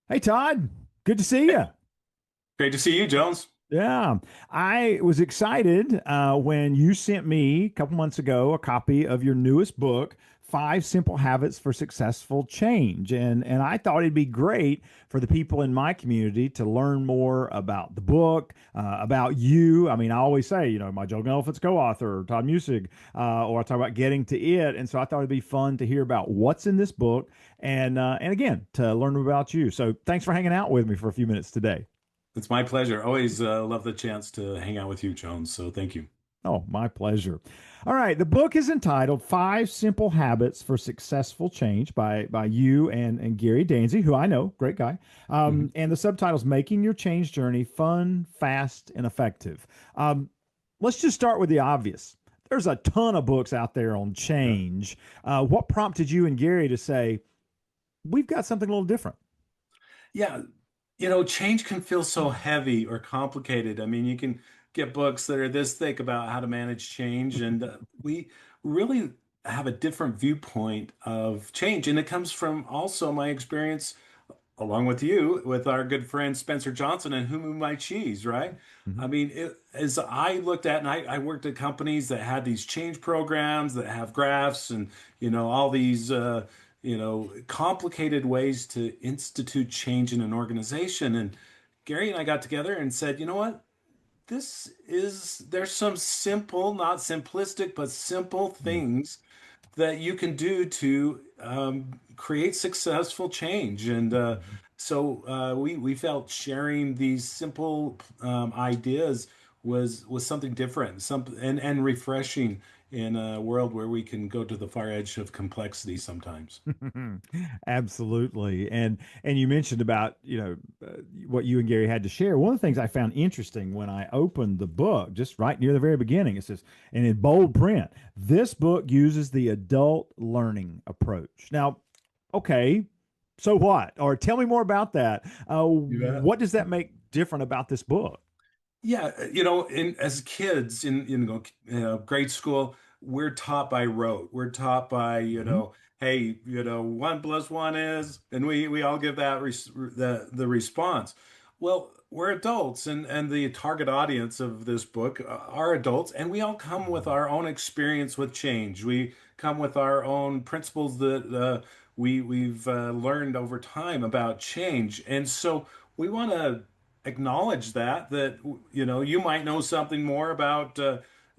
Hey Todd, good to see you. Great to see you, Jones. Yeah, I was excited when you sent me a couple months ago a copy of your newest book, Five Simple Habits for Successful Change, and I thought it'd be great for the people in my community to learn more about the book, about you. I mean, I always say, my Juggling Elephants co-author, Todd Musig, or I talk about getting to it, and so I thought it'd be fun to hear about what's in this book, and again to learn about you. So thanks for hanging out with me for a few minutes today. It's my pleasure. Always love the chance to hang out with you, Jones. So thank you. Oh, my pleasure. All right. The book is entitled Five Simple Habits for Successful Change by you and Gary Danzy, who I know, great guy. Mhm. And the subtitle is Making Your Change Journey Fun, Fast, and Effective. Let's just start with the obvious. There's a ton of books out there on Yeah. change. What prompted you and Gary to say, we've got something a little different? Yeah, change can feel so heavy or complicated. I mean, you can get books that are this thick about how to manage change, and we really have a different viewpoint of change. And it comes from also my experience, along with you, with our good friend Spencer Johnson and Who Moved My Cheese, right? Mhm. I mean, as I looked at, and I worked at companies that had these change programs that have graphs and, all these, complicated ways to institute change in an organization. And Gary and I got together and said, you know what? There's some simple, not simplistic, but simple Mm. things that you can do to create successful change. And we felt sharing these simple ideas was something different, and refreshing in a world where we can go to the far edge of complexity sometimes. Absolutely. And you mentioned about, what you and Gary had to share. One of the things I found interesting when I opened the book, just right near the very beginning, it says, and in bold print, this book uses the adult learning approach. Now, okay, so what? Or tell me more about that. You bet. What does that make different about this book? Yeah, in as kids in grade school, we're taught by rote. We're taught by, Hmm. hey, one plus one is, and we all give that the response. Well, we're adults, and the target audience of this book are adults, and we all come with our own experience with change. We come with our own principles that we've learned over time about change, and so we want to acknowledge that you might know something more about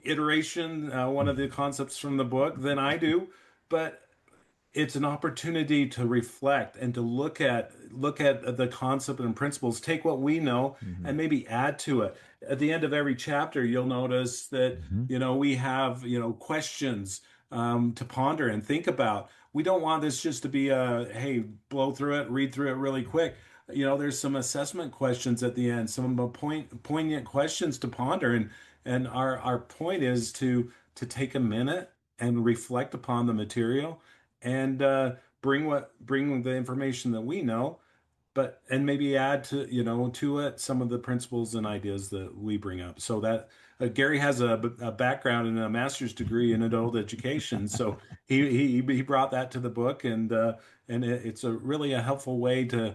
iteration, one of the concepts from the book, than I do, but it's an opportunity to reflect and to look at the concept and principles, take what we know Hmm. and maybe add to it. At the end of every chapter, you'll notice that Hmm. we have questions to ponder and think about. We don't want this just to be a hey, blow through it, read through it really quick. There's some assessment questions at the end, some poignant questions to ponder, and our point is to take a minute and reflect upon the material and bring the information that we know, but and maybe add to it some of the principles and ideas that we bring up. So that Gary has a background and a master's degree in adult education, so he brought that to the book, and it's a really a helpful way to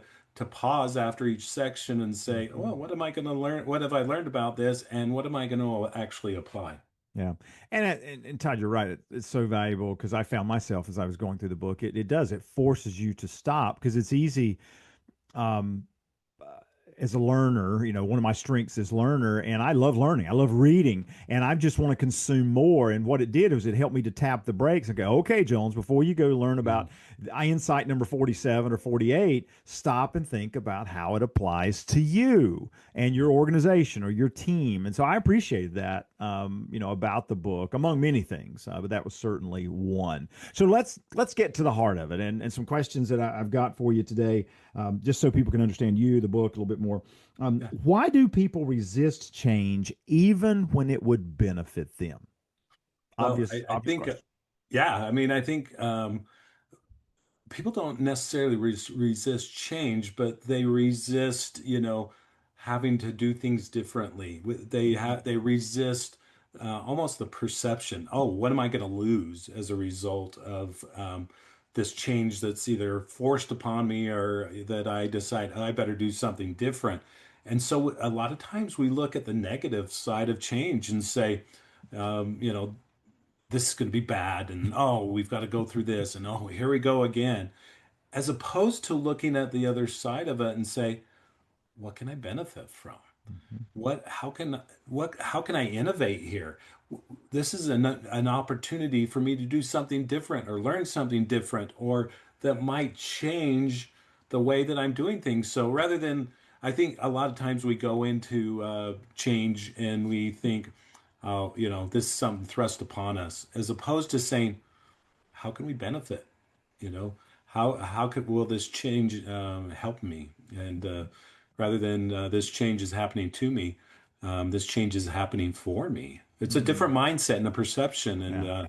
pause after each section and say, Hmm. well, what am I going to learn? What have I learned about this, and what am I going to actually apply? Yeah. And Todd, you're right. It's so valuable because I found myself as I was going through the book, it forces you to stop because it's easy. Um, uh, as a learner, one of my strengths is learner, and I love learning. I love reading, and I just want to consume more. And what it did was it helped me to tap the brakes and go, okay, Jones, before you go learn Mhm. about insight number 47 or 48, stop and think about how it applies to you and your organization or your team. And so I appreciated that, about the book, among many things, but that was certainly one. So let's get to the heart of it, and some questions that I've got for you today, just so people can understand you, the book, a little bit more. Yeah. Why do people resist change even when it would benefit them? Well, Obvious, I obvious think, question. yeah, I mean, I think people don't necessarily resist change, but they resist, having to do things differently. They resist almost the perception. Oh, what am I going to lose as a result of this change that's either forced upon me or that I decide I better do something different. And so a lot of times we look at the negative side of change and say, you know, this is going to be bad, and oh, we've got to go through this, and oh, here we go again, as opposed to looking at the other side of it and say, what can I benefit from? Mhm. How can I innovate here? This is an opportunity for me to do something different or learn something different or that might change the way that I'm doing things. So rather than, I think a lot of times we go into change and we think, oh, this is something thrust upon us, as opposed to saying, how can we benefit? You know, how could will this change help me? And rather than this change is happening to me, this change is happening for me. It's a Mm. different mindset and a perception, and Yeah.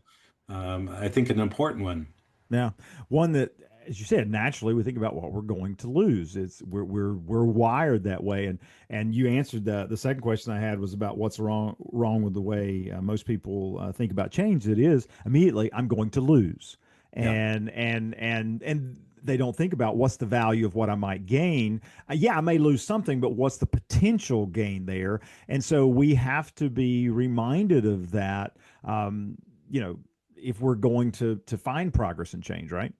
I think an important one. Now, one that, as you said, naturally we think about what we're going to lose. It's we're wired that way, and you answered the second question I had was about what's wrong with the way most people think about change. It is immediately I'm going to lose, Yeah. and they don't think about what's the value of what I might gain. Yeah, I may lose something, but what's the potential gain there? And so we have to be reminded of that. Um, you know, if we're going to find progress and change, right?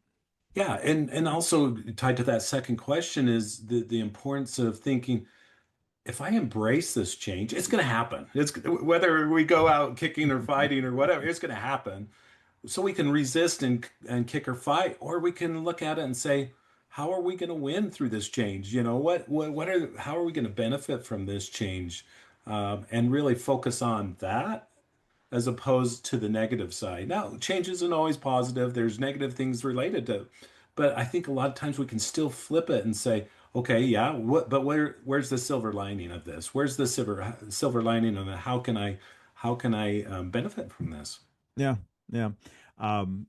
Yeah, and also tied to that second question is the importance of thinking, if I embrace this change, it's going to happen. It's whether we go out kicking or fighting or whatever, it's going to happen. So we can resist and kick or fight, or we can look at it and say, how are we going to win through this change? What are how are we going to benefit from this change? And really focus on that as opposed to the negative side. Now, change isn't always positive. There's negative things related to, but I think a lot of times we can still flip it and say, okay, yeah, but where's the silver lining of this? Where's the silver lining of it? How can I benefit from this? Yeah, yeah. Um,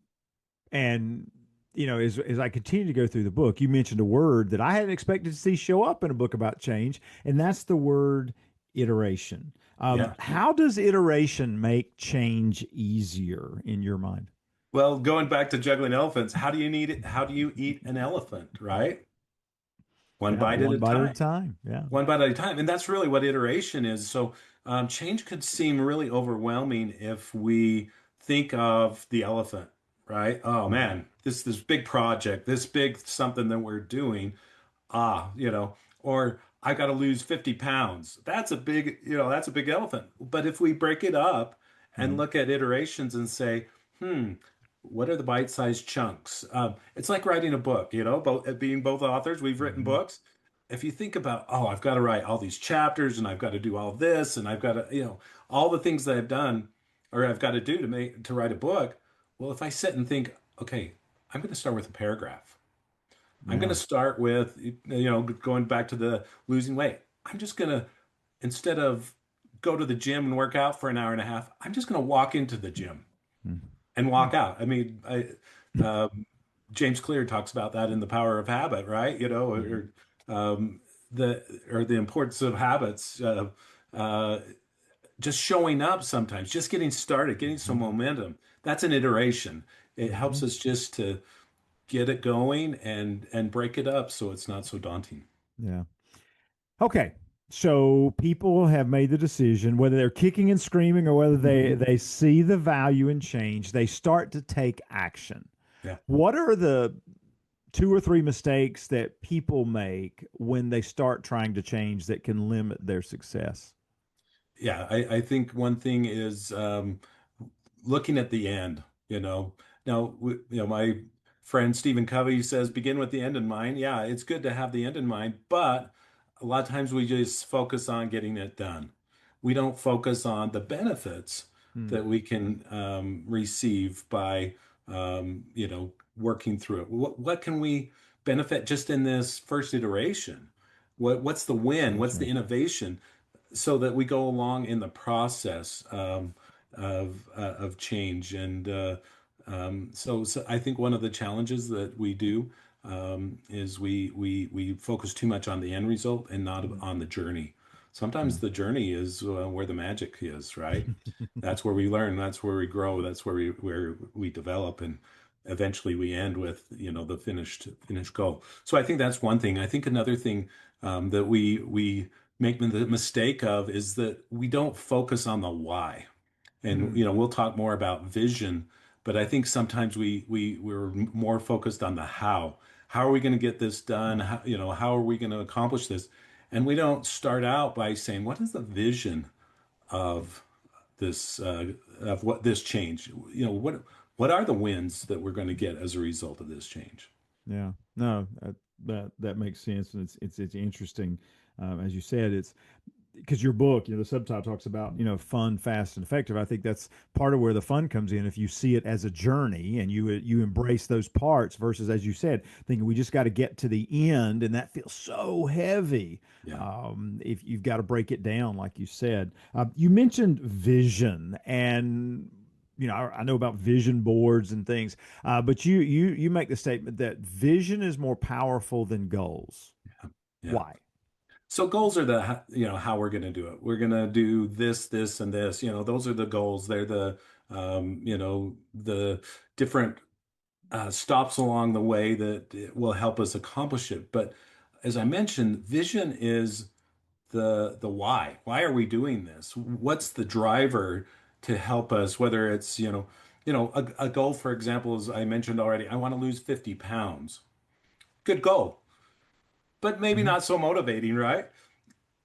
and as I continue to go through the book, you mentioned a word that I hadn't expected to see show up in a book about change, and that's the word iteration. Yeah. How does iteration make change easier in your mind? Well, going back to juggling elephants, how do you need it? How do you eat an elephant, right? One Yeah, bite at one a bite at a time. time. Yeah. One bite at a time. And that's really what iteration is. So change could seem really overwhelming if we think of the elephant, right? Oh Mhm. man, this big project, this big something that we're doing. Or I got to lose 50 pounds. That's a big elephant. But if we break it up and Mhm. look at iterations and say, what are the bite-sized chunks? It's like writing a book, being both authors, we've written Mhm. books. If you think about, oh, I've got to write all these chapters and I've got to do all this and I've got to, all the things that I've done or I've got to do to write a book. Well, if I sit and think, okay, I'm going to start with a paragraph. I'm going Yeah. to start with, going back to the losing weight. I'm just going to, instead of go to the gym and work out for an hour and a half, I'm just going to walk into the gym Mhm. and walk out. I mean, James Clear talks about that in The Power of Habit, right? Mhm. Um, the importance of habits. Uh, just showing up sometimes, just getting started, getting some Mhm. momentum. That's an iteration. It helps Mhm. us just to get it going and break it up so it's not so daunting. Yeah. Okay. So people have made the decision, whether they're kicking and screaming or whether they see the value in change, they start to take action. Yeah. What are the two or three mistakes that people make when they start trying to change that can limit their success? Yeah, I think one thing is looking at the end, you know. Now, my friend Stephen Covey says begin with the end in mind. Yeah, it's good to have the end in mind, but a lot of times we just focus on getting it done. We don't focus on the benefits Hmm. that we can receive by, working through it. What can we benefit just in this first iteration? What's the win? What's Gotcha. the innovation? So that we go along in the process of change. And so I think one of the challenges that we do is we focus too much on the end result and not Hmm. on the journey. Yeah. Sometimes the journey is where the magic is, right? That's where we learn. That's where we grow. That's where we develop. And eventually we end with, the finished goal. So I think that's one thing. I think another thing that we make the mistake of is that we don't focus on the why. And Mm, we'll talk more about vision, but I think sometimes we're more focused on the how. How are we going to get this done? How are we going to accomplish this? And we don't start out by saying, what is the vision of this of what this change? What are the wins that we're going to get as a result of this change? yeah, no, that makes sense, and it's interesting. As you said, it's because your book, the subtitle talks about, fun, fast, and effective. I think that's part of where the fun comes in. If you see it as a journey and you embrace those parts versus, as you said, thinking we just got to get to the end, and that feels so heavy. Yeah. If you've got to break it down, like you said, you mentioned vision, and I know about vision boards and things, but you make the statement that vision is more powerful than goals. Yeah. Why? So goals are how we're going to do it. We're going to do this, this, and this. Those are the goals. They're the different stops along the way that it will help us accomplish it. But as I mentioned, vision is the why. Why are we doing this? What's the driver to help us? Whether it's a goal, for example, as I mentioned already, I want to lose 50 pounds. Good goal, but maybe Mhm. not so motivating, right?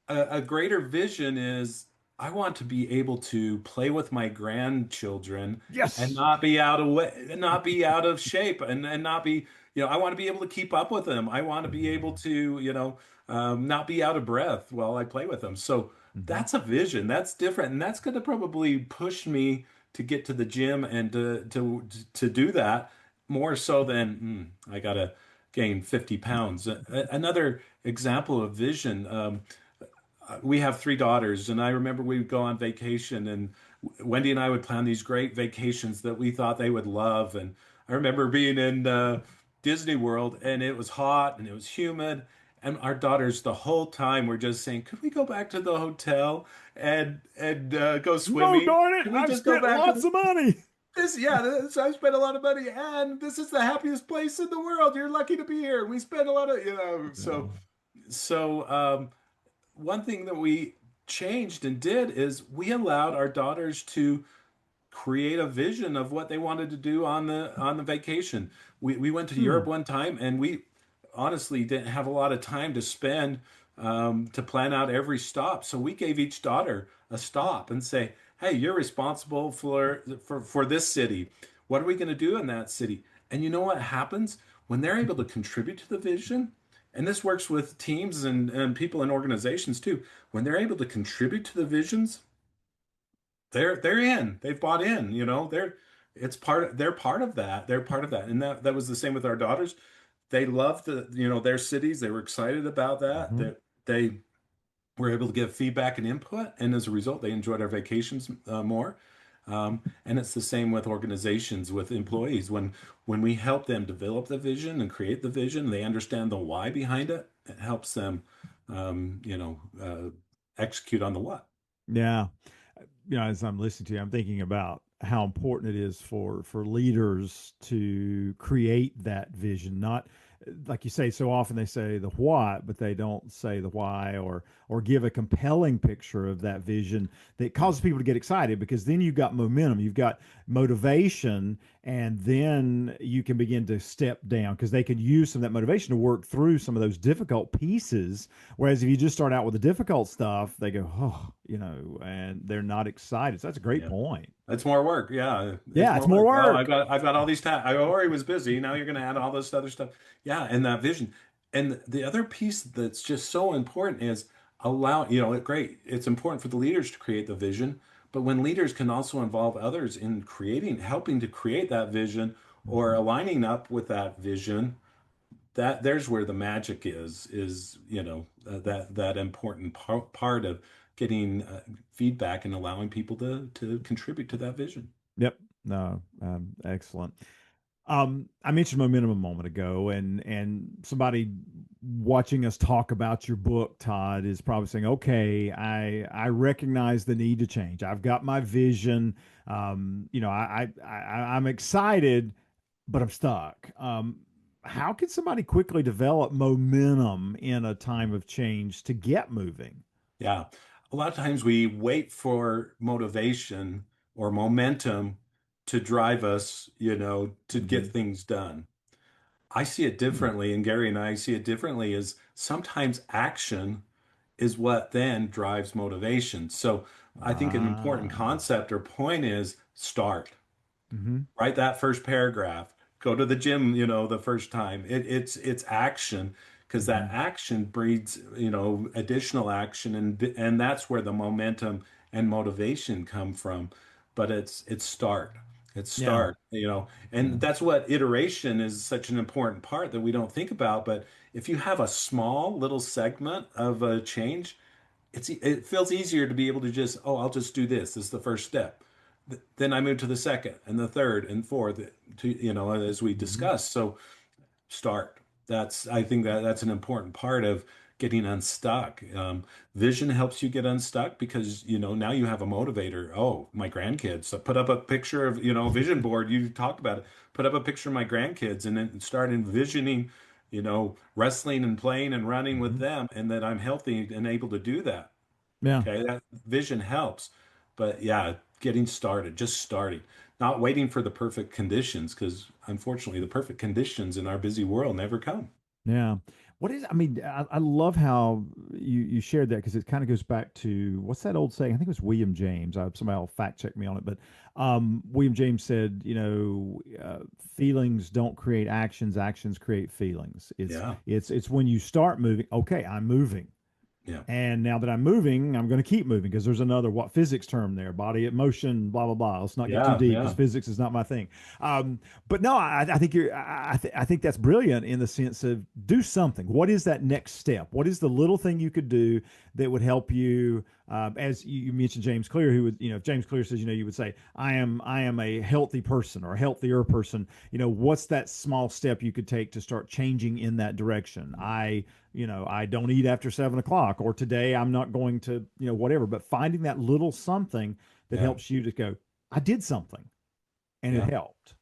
A greater vision is I want to be able to play with my grandchildren and Yes. not be out of shape and not be, I want to be able to keep up with them. I want to be able to, not be out of breath while I play with them. So Mhm. that's a vision. That's different. And that's going to probably push me to get to the gym and to do that more so than I gotta gain 50 pounds. Another example of vision. We have three daughters, and I remember we would go on vacation, and Wendy and I would plan these great vacations that we thought they would love. And I remember being in Disney World, and it was hot and it was humid, and our daughters the whole time were just saying, "Could we go back to the hotel and go No, swimming? darn it. Can we I've just go spent back to lots of money. this? Yeah, I spent a lot of money, and this is the happiest place in the world. You're lucky to be here. We spent a lot of, Yeah. so one thing that we changed and did is we allowed our daughters to create a vision of what they wanted to do on the vacation. We went to Hmm. Europe one time, and we honestly didn't have a lot of time to spend to plan out every stop. So we gave each daughter a stop and say, "Hey, you're responsible for this city. What are we going to do in that city?" And you know what happens when they're able to contribute to the vision? And this works with teams and people in organizations too. When they're able to contribute to the visions, they're in. They've bought in, they're part of that. They're part of that. And that was the same with our daughters. They loved their cities. They were excited about that. Hmm. That they were able to give feedback and input, and as a result, they enjoyed our vacations more. And it's the same with organizations, with employees. When we help them develop the vision and create the vision, they understand the why behind it. It helps them, execute on the what. Yeah. As I'm listening to you, I'm thinking about how important it is for leaders to create that vision. Not like you say, so often they say the what, but they don't say the why or give a compelling picture of that vision that Yeah, causes people to get excited because then you've got momentum, you've got motivation, and then you can begin to step down because they can use some of that motivation to work through some of those difficult pieces. Whereas if you just start out with the difficult stuff, they go, oh, and they're not excited. So that's a great yeah. point. It's more work. Yeah, it's Yeah, more it's more work. Oh, I've work. got I've got all these tasks. I already was busy. Now you're going to add all this other stuff. Yeah, and that vision. And the other piece that's just so important is great. It's important for the leaders to create the vision, but when leaders can also involve others in helping to create that vision or Mhm. aligning up with that vision, that there's where the magic is, that important part of getting feedback and allowing people to contribute to that vision. Yep. No, excellent. I mentioned momentum a moment ago, and somebody watching us talk about your book, Todd, is probably saying, "Okay, I recognize the need to change. I've got my vision. I'm excited, but I'm stuck. How can somebody quickly develop momentum in a time of change to get moving? Yeah. A lot of times we wait for motivation or momentum to drive us, to get Hmm. things done. I see it differently, and Gary and I see it differently, is sometimes action is what then drives motivation. So I think an important Ah. concept or point is start. Hmm. Write that first paragraph. Go to the gym, the first time. It's action because that Hmm. action breeds, additional action, and that's where the momentum and motivation come from. But it's start. It's Yeah. start, Yeah. and that's what iteration is such an important part that we don't think about. But if you have a small little segment of a change, it feels easier to be able to just, oh, I'll just do this. This is the first step. Then I move to the second and the third and fourth, as we Hmm. discussed. So start. I think that's an important part of getting unstuck. Vision helps you get unstuck because, now you have a motivator. Oh, my grandkids. So put up a picture of, vision board. You talked about it. Put up a picture of my grandkids and then start envisioning, wrestling and playing and running with Hmm. them and that I'm healthy and able to do that. Yeah. Okay, that vision helps. But yeah, getting started, just starting, not waiting for the perfect conditions, because unfortunately, the perfect conditions in our busy world never come. Yeah. I mean, I love how you shared that because it kind of goes back to what's that old saying? I think it was William James. Somebody will fact check me on it, but William James said, feelings don't create actions, actions create feelings. Yeah, It's when you start moving, okay, I'm moving. yeah, And now that I'm moving, I'm going to keep moving because there's another what physics term there, body at motion, blah blah blah. Let's not get too yeah, deep because yeah, physics is not my thing. But no, I think I think that's brilliant in the sense of do something. What is that next step? What is the little thing you could do that would help you? As you mentioned, James Clear, who would, if James Clear says, you would say, I am a healthy person or a healthier person. What's that small step you could take to start changing in that direction? I don't eat after 7 o'clock, or today I'm not going to, whatever, but finding that little something that yeah, helps you to go, I did something and it yeah, helped.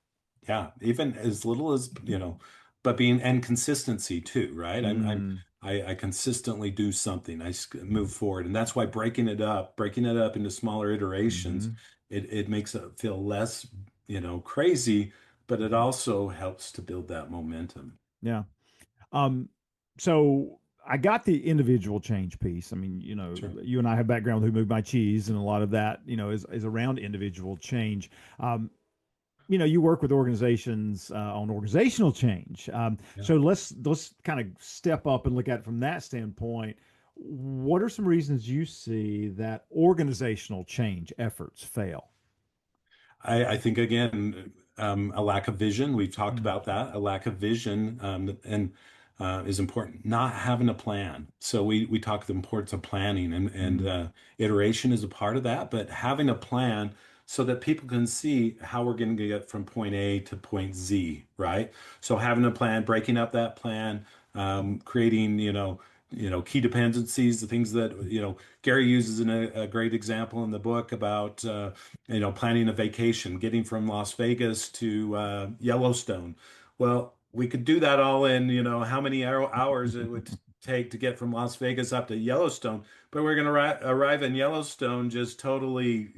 yeah. Even as little as, but being and consistency too, right? Mm, I consistently do something. Move forward, and that's why breaking it up into smaller iterations, mm-hmm, it makes it feel less, crazy, but it mm-hmm. also helps to build that momentum. Yeah. Um, so I got the individual change piece. I mean, Sure. you and I have background with Who Moved My Cheese, and a lot of that, is around individual change. Um, you work with organizations on organizational change. Yeah. So let's kind of step up and look at it from that standpoint. What are some reasons you see that organizational change efforts fail? I think again, a lack of vision. We've talked Mm, about that. A lack of vision, and is important. Not having a plan. So we talk the importance of planning, and mm, iteration is a part of that. But having a plan so that people can see how we're going to get from point A to point Z, right? So having a plan, breaking up that plan, creating, key dependencies, the things that, Gary uses in a great example in the book about. Planning a vacation, getting from Las Vegas to Yellowstone. Well, we could do that all in, how many hours it would take to get from Las Vegas up to Yellowstone, but we're going to arrive in Yellowstone just totally,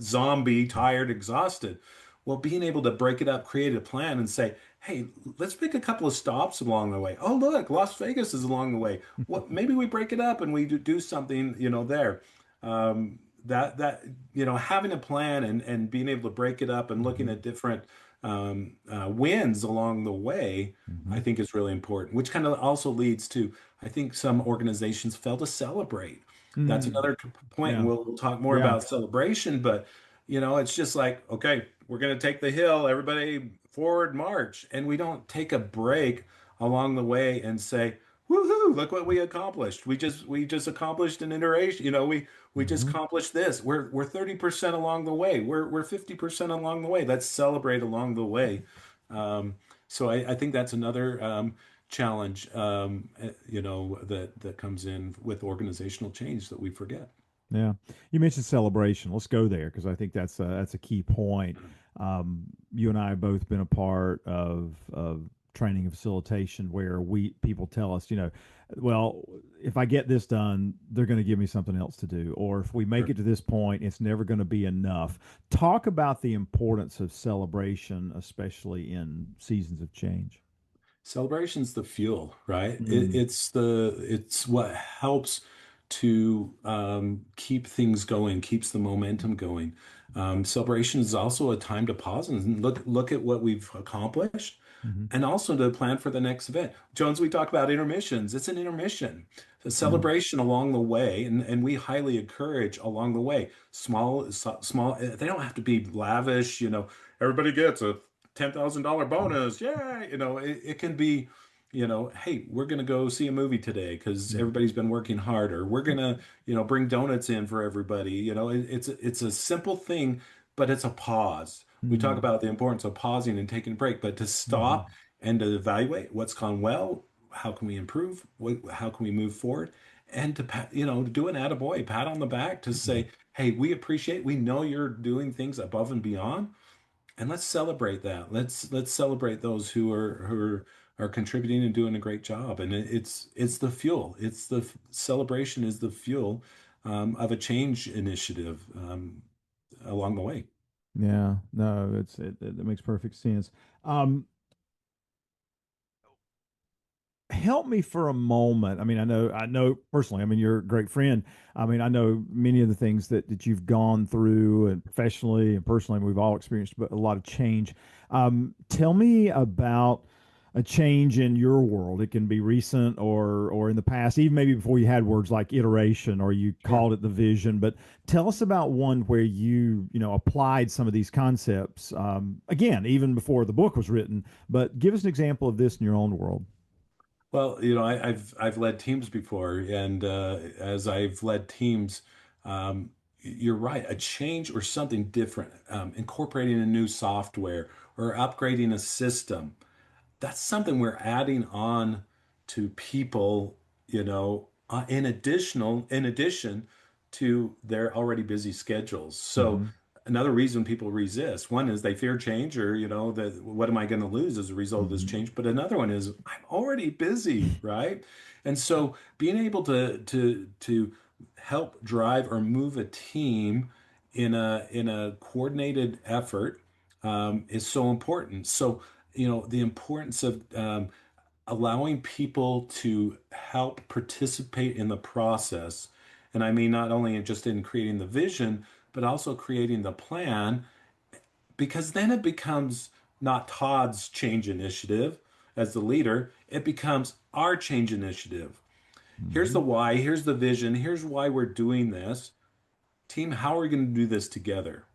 zombie, tired, exhausted. Well, being able to break it up, create a plan and say, hey, let's make a couple of stops along the way. Oh, look, Las Vegas is along the way. What, maybe we break it up and we do something, there. That having a plan and being able to break it up and looking mhm, at different wins along the way, I mhm, think is really important, which kind of also leads to, I think some organizations fail to celebrate. That's mm. another point, and Yeah, we'll talk more yeah, about celebration, but it's just like, okay, we're going to take the hill, everybody forward march, and we don't take a break along the way and say, woohoo, look what we accomplished. We just accomplished an iteration. We just mhm, accomplished this. We're 30% along the way. We're 50% along the way. Let's celebrate along the way. So I think that's another challenge, that comes in with organizational change that we forget. yeah. You mentioned celebration. Let's go there because I think that's a key point. You and I have both been a part of training and facilitation where we people tell us, well, if I get this done, they're going to give me something else to do, or if we make Sure. it to this point, it's never going to be enough. Talk about the importance of celebration, especially in seasons of change. Celebration's the fuel, right? Mm, It's what helps to keep things going, keeps the momentum going. Celebration is also a time to pause and look at what we've accomplished, mhm, and also to plan for the next event. Jones, we talk about intermissions. It's an intermission, a yeah. celebration along the way, and we highly encourage along the way. Small. They don't have to be lavish. Everybody gets a $10,000 bonus. Yeah, it can be. Hey, we're gonna go see a movie today because Mm, everybody's been working hard, or we're gonna, bring donuts in for everybody. It's a simple thing, but it's a pause. We talk mm, about the importance of pausing and taking a break, but to mhm, stop and to evaluate what's gone well, how can we improve, how can we move forward, and to do an attaboy, pat on the back to mhm. say, hey, we know you're doing things above and beyond, and let's celebrate that. Let's celebrate those who are contributing and doing a great job, and it's the fuel. It's the celebration is the fuel of a change initiative along the way. Yeah, no, it makes perfect sense. Um, Help me for a moment. I mean, I know personally. I mean, you're a great friend. I mean, I know many of the things that you've gone through, and professionally and personally, we've all experienced a lot of change. Tell me about a change in your world. It can be recent or in the past, even maybe before you had words like iteration or you Sure. called it the vision. But tell us about one where applied some of these concepts. Again, even before the book was written. But give us an example of this in your own world. Well, I've led teams before, and as I've led teams, you're right. A change or something different, incorporating a new software or upgrading a system, that's something we're adding on to people, in addition to their already busy schedules. So Hmm. another reason people resist, one is they fear change, or that what am I going to lose as a result of this Hmm. change? But another one is I'm already busy, right? And so being able to help drive or move a team in a coordinated effort is so important. So the importance of allowing people to help participate in the process. And I mean, not only just in creating the vision, but also creating the plan, because then it becomes not Todd's change initiative as the leader, it becomes our change initiative. Here's the Hmm. why, here's the vision, here's why we're doing this. Team, how are we going to do this together?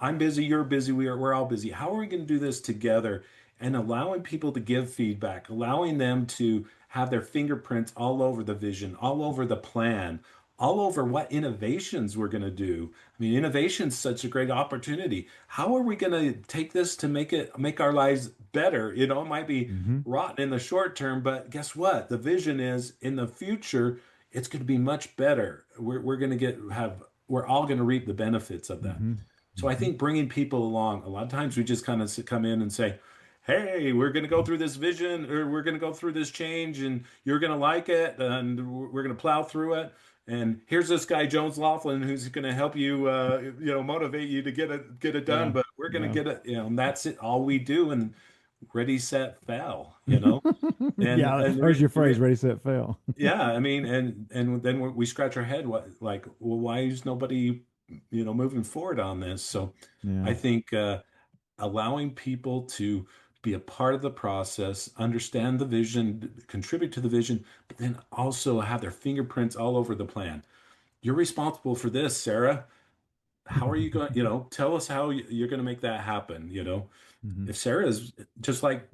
I'm busy, you're busy, we're all busy. How are we going to do this together? And allowing people to give feedback, allowing them to have their fingerprints all over the vision, all over the plan, all over what innovations we're going to do. I mean, innovation is such a great opportunity. How are we going to take this to make our lives better? It might be Hmm. rotten in the short term, but guess what? The vision is in the future, it's going to be much better. We're going to we're all going to reap the benefits of that. Hmm. So I Hmm. think bringing people along, a lot of times we just kind of come in and say, "Hey, we're going to go through this vision, or we're going to go through this change, and you're going to like it, and we're going to plow through it. And here's this guy, Jones Loflin, who's going to help you, motivate you to get it done. Yeah. But we're going to Yeah. get it, and that's it. All we do, and ready, set, fail, Yeah. and There's your phrase, ready, set, fail. yeah, I mean, and then we scratch our head, well, why is nobody, moving forward on this? So Yeah. I think allowing people to be a part of the process, understand the vision, contribute to the vision, but then also have their fingerprints all over the plan. You're responsible for this, Sarah. How are you going, tell us how you're going to make that happen, Hmm. if Sarah is just like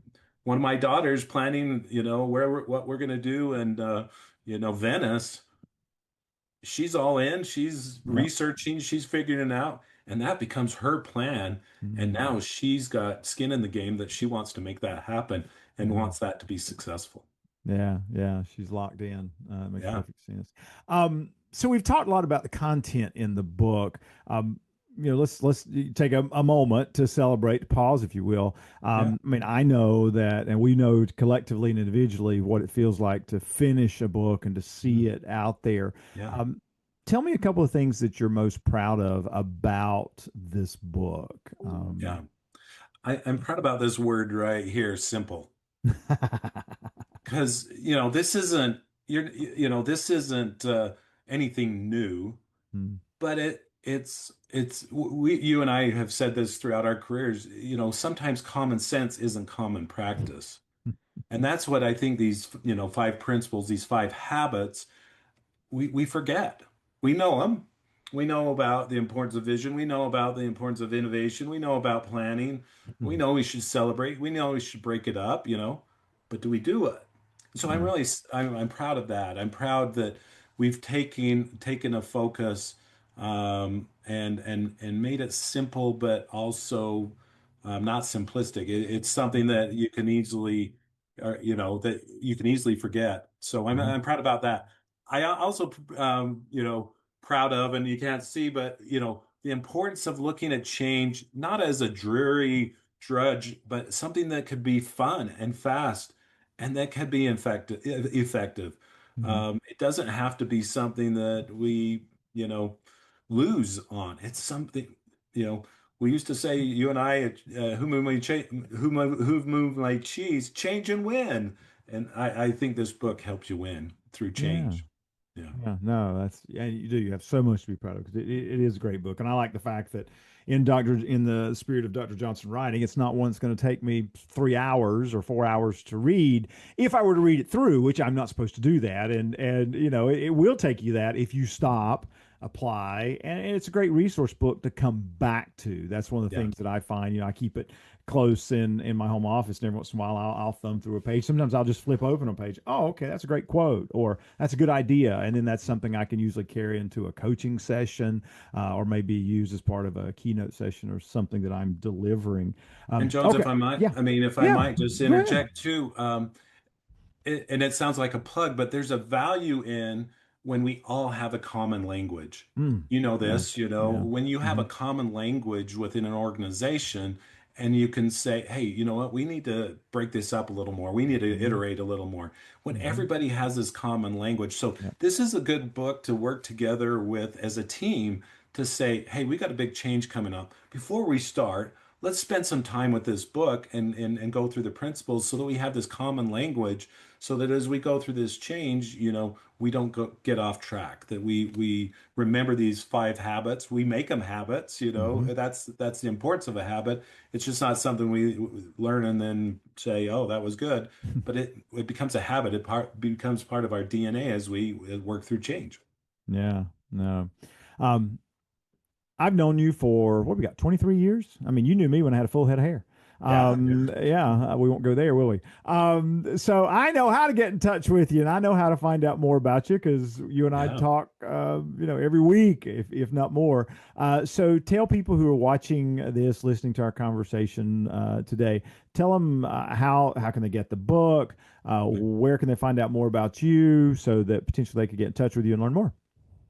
one of my daughters planning, what we're going to do, and Venice, she's all in, she's Yeah. researching, she's figuring it out, and that becomes her plan. And Hmm. now she's got skin in the game that she wants to make that happen and Hmm. wants that to be successful. Yeah. Yeah. She's locked in. It makes Yeah. perfect sense. So we've talked a lot about the content in the book. Um, let's take a moment to celebrate, to pause, if you will. Yeah. I mean, I know that, and we know collectively and individually what it feels like to finish a book and to see Mhm. it out there. Yeah. Um, Tell me a couple of things that you're most proud of about this book. Yeah. I'm proud about this word right here, simple. Because, this isn't this isn't anything new, Mm, but it's we you and I have said this throughout our careers, sometimes common sense isn't common practice. And that's what I think these, five principles, these five habits, we forget. We know them. We know about the importance of vision. We know about the importance of innovation. We know about planning. We mm, know we should celebrate. We know we should break it up, but do we do it? So I'm yeah. really I'm proud of that. I'm proud that we've taken a focus, and made it simple, but also not simplistic. It's something that you can easily, that you can easily forget. So I'm Mhm, I'm proud about that. I also, proud of, and you can't see, but the importance of looking at change not as a dreary drudge, but something that could be fun and fast, and that could be effective. mhm. It doesn't have to be something that we, lose on. It's something, you know. We used to say, you and I, who moved like cheese, change and win. And I think this book helps you win through Yeah. change. Yeah. Yeah, no, that's yeah, you do. You have so much to be proud of because it is a great book, and I like the fact that in the spirit of Dr. Johnson writing, it's not one that's going to take me 3 hours or 4 hours to read. If I were to read it through, which I'm not supposed to do that, and it will take you that if you stop, apply, and it's a great resource book to come back to. That's one of the Yeah. things that I find. I keep it close in my home office, and every once in a while I'll thumb through a page. Sometimes I'll just flip open a page. Oh, okay, that's a great quote, or that's a good idea, and then that's something I can usually carry into a coaching session, or maybe use as part of a keynote session or something that I'm delivering. And Jones, Okay, yeah, if I yeah, might just go ahead. interject too, and it sounds like a plug, but there's a value in when we all have a common language. Mm, You know yeah, this, yeah, when you have hmm a common language within an organization, and you can say, hey, you know what, we need to break this up a little more. We need to hmm iterate a little more. When hmm everybody has this common language. So yeah, this is a good book to work together with as a team to say, hey, we got a big change coming up. Before we start, let's spend some time with this book and go through the principles so that we have this common language, so that as we go through this change, we don't get off track, that we remember these five habits, we make them habits. hmm That's the importance of a habit. It's just not something we learn and then say, oh, that was good, but it becomes a habit. Becomes part of our DNA as we work through change. yeah, no. Um, I've known you for what we got 23 years. I mean, you knew me when I had a full head of hair. Yeah, Yeah, we won't go there, will we? So I know how to get in touch with you, and I know how to find out more about you because you and I yeah. talk, every week, if not more. So tell people who are watching this, listening to our conversation today, tell them how can they get the book, where can they find out more about you, so that potentially they could get in touch with you and learn more.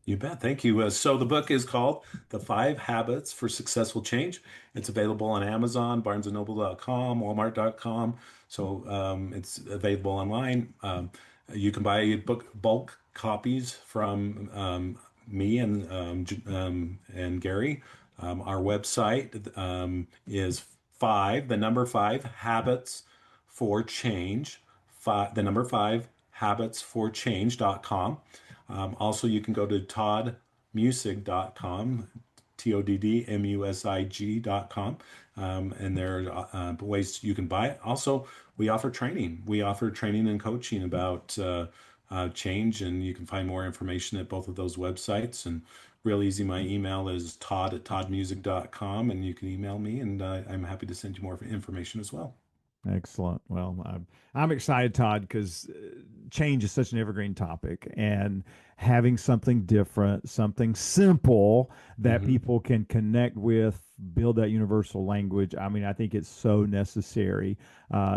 You bet. Thank you. So the book is called The Five Habits for Successful Change. It's available on Amazon, barnesandnoble.com, walmart.com. So it's available online. You can buy book bulk copies from me and Gary. Our website is the number five, habits for change, the number five, habitsforchange.com. Also, you can go to toddmusig.com, TODDMUSIG.com, and there are ways you can buy it. Also, we offer training. We offer training and coaching about change, and you can find more information at both of those websites. And real easy, my email is todd@toddmusig.com, and you can email me, and I'm happy to send you more information as well. Excellent. Well, I'm excited, Todd, because change is such an evergreen topic, and having something different, something simple that Hmm. people can connect with build that universal language. I mean, I think it's so necessary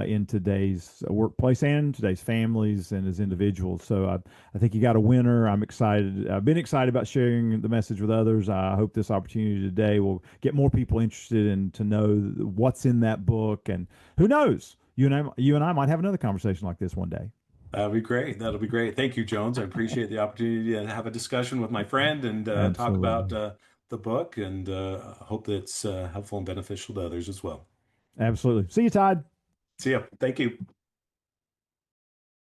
in today's workplace and today's families and as individuals. So I think you got a winner. I'm excited. I've been excited about sharing the message with others. I hope this opportunity today will get more people interested in to know what's in that book. And who knows, you and I might have another conversation like this one day. That'll be great. That'll be great. Thank you, Jones. I appreciate the opportunity to have a discussion with my friend and talk about Absolutely. the book, and hope that it's helpful and beneficial to others as well. Absolutely. See you, Todd. See ya. Thank you.